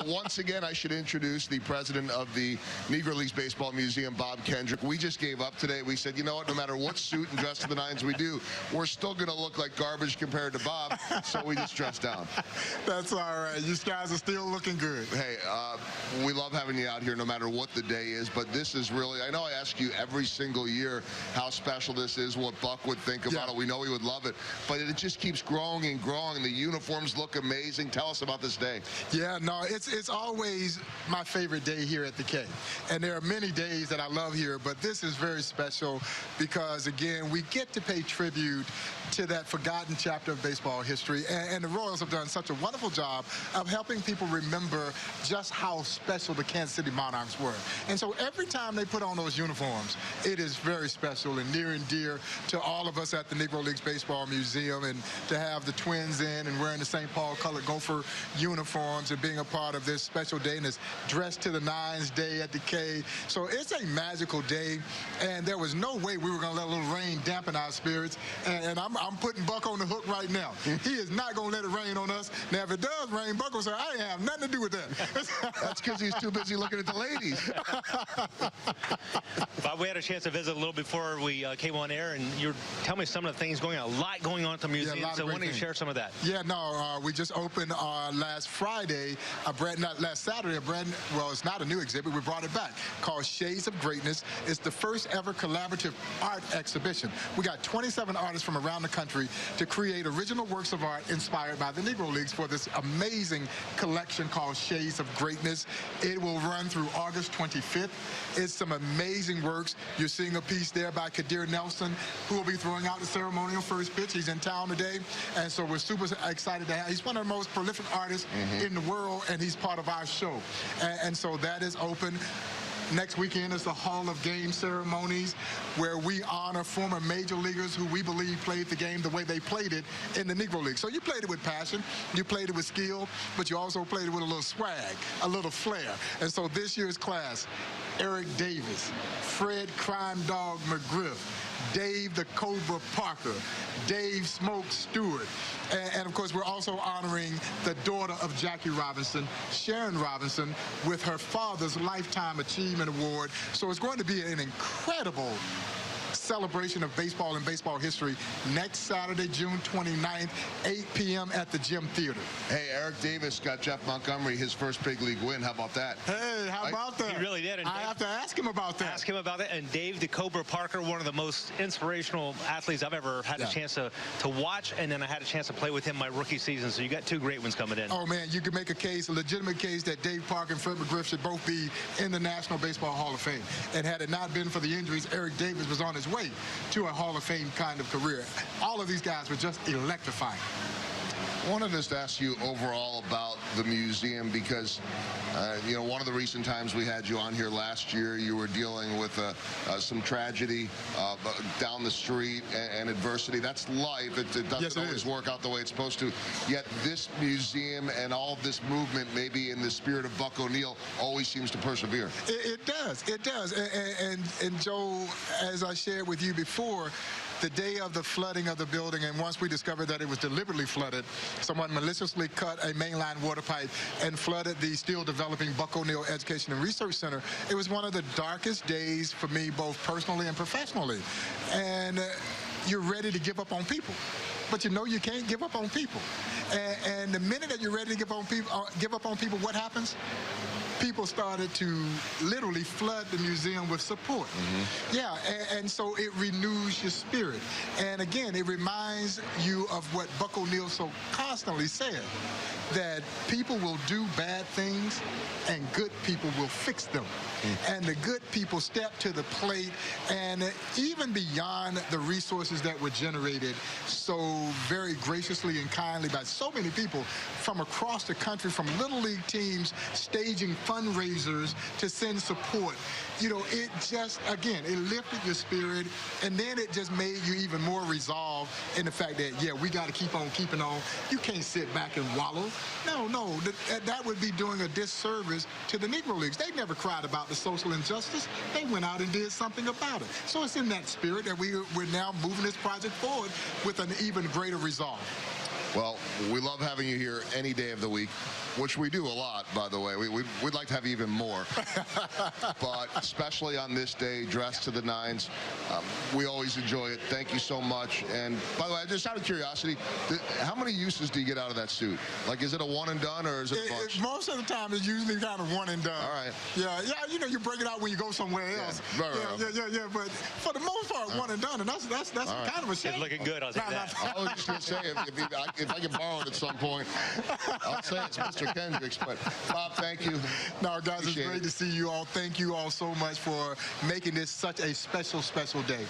Once again, I should introduce the president of the Negro Leagues Baseball Museum, Bob Kendrick. We just gave up today. We said, you know what, no matter what suit and dress to the nines we do, we're still going to look like garbage compared to Bob, so we just dressed down. That's all right. You guys are still looking good. Hey, we love having you out here no matter what the day is, but this is really, I know I ask you every single year how special this is, what Buck would think about it. We know he would love it, but it just keeps growing and growing. The uniforms look amazing. Tell us about this day. Yeah, no, it's always my favorite day here at the K. And there are many days that I love here, but this is very special because, again, we get to pay tribute to that forgotten chapter of baseball history. And the Royals have done such a wonderful job of helping people remember just how special the Kansas City Monarchs were. And so every time they put on those uniforms, it is very special and near and dear to all of us at the Negro Leagues Baseball Museum. And to have the Twins in and wearing the St. Paul colored Gopher uniforms and being a part of this special day and this dress to the nines day at the K. So it's a magical day, and there was no way we were going to let a little rain dampen our spirits. And I'm putting Buck on the hook right now. He is not going to let it rain on us. Now, if it does rain, Buck will say, I ain't have nothing to do with that. That's because he's too busy looking at the ladies. Bob, we had a chance to visit a little before we came on air, and you're telling me some of the things going on. A lot going on at the museum, so why don't you share some of that? Yeah, no, we just opened last Friday, not last Saturday, well, it's not a new exhibit. We brought it back, called Shades of Greatness. It's the first ever collaborative art exhibition. We got 27 artists from around the country to create original works of art inspired by the Negro Leagues for this amazing collection called Shades of Greatness. It will run through August 25th. It's some amazing works. You're seeing a piece there by Kadir Nelson, who will be throwing out the ceremonial first pitch. He's in town today, and so we're super excited to have. He's one of the most prolific artists in the world, and he's part of our show. And so that is open. Next weekend is the Hall of Game ceremonies, where we honor former major leaguers who we believe played the game the way they played it in the Negro League. So you played it with passion, you played it with skill, but you also played it with a little swag, a little flair. And so this year's class, Eric Davis, Fred Crime Dog McGriff, Dave the Cobra Parker, Dave Smoke Stewart, and of course we're also honoring the daughter of Jackie Robinson, Sharon Robinson, with her father's Lifetime Achievement Award. So it's going to be an incredible celebration of baseball and baseball history next Saturday, June 29th, 8 p.m. at the Gym Theater. Hey, Eric Davis got Jeff Montgomery his first big league win. How about that? Hey, how about that? He really did. And I have to ask him about that. Ask him about that. And Dave the Cobra Parker, one of the most inspirational athletes I've ever had a chance to watch, and then I had a chance to play with him my rookie season. So you got two great ones coming in. Oh, man, you can make a case, a legitimate case, that Dave Parker and Fred McGriff should both be in the National Baseball Hall of Fame. And had it not been for the injuries, Eric Davis was on his way to a Hall of Fame kind of career. All of these guys were just electrifying. I wanted to just ask you overall about the museum because, you know, one of the recent times we had you on here last year, you were dealing with some tragedy down the street and adversity. That's life. It doesn't always work out the way it's supposed to. Yet this museum and all of this movement, maybe in the spirit of Buck O'Neil, always seems to persevere. It does. It does. And Joe, as I shared with you before, the day of the flooding of the building, and once we discovered that it was deliberately flooded, someone maliciously cut a mainline water pipe and flooded the still developing Buck O'Neil Education and Research Center. It was one of the darkest days for me, both personally and professionally. And you're ready to give up on people, but you know you can't give up on people. And the minute that you're ready to give up on people, what happens? People started to literally flood the museum with support. Yeah, and so it renews your spirit. And again, it reminds you of what Buck O'Neil so constantly said, that people will do bad things and good people will fix them. And the good people step to the plate, and even beyond the resources that were generated so very graciously and kindly by so many people from across the country, from Little League teams staging fundraisers to send support. You know, it just, again, it lifted your spirit, and then it just made you even more resolved in the fact that, yeah, we got to keep on keeping on. You can't sit back and wallow. No, that would be doing a disservice to the Negro Leagues. They never cried about the social injustice. They went out and did something about it. So it's in that spirit that we're now moving this project forward with an even greater resolve. Well, we love having you here any day of the week, which we do a lot, by the way. We'd like to have even more. But especially on this day, dressed to the nines, we always enjoy it. Thank you so much. And by the way, just out of curiosity, how many uses do you get out of that suit? Like, is it a one and done, or is it a bunch? Most of the time, it's usually kind of one and done. All right. Yeah, you know, you break it out when you go somewhere else. Right. Yeah. But for the most part, one and done, and that's kind of a shame. It's looking good, I'll say that. I was just going to say, if I can borrow it at some point, I'll say it's Mr. Kendrick's. But, Bob, thank you. No, guys, Appreciate it's great to see you all. Thank you all so much for making this such a special, special day.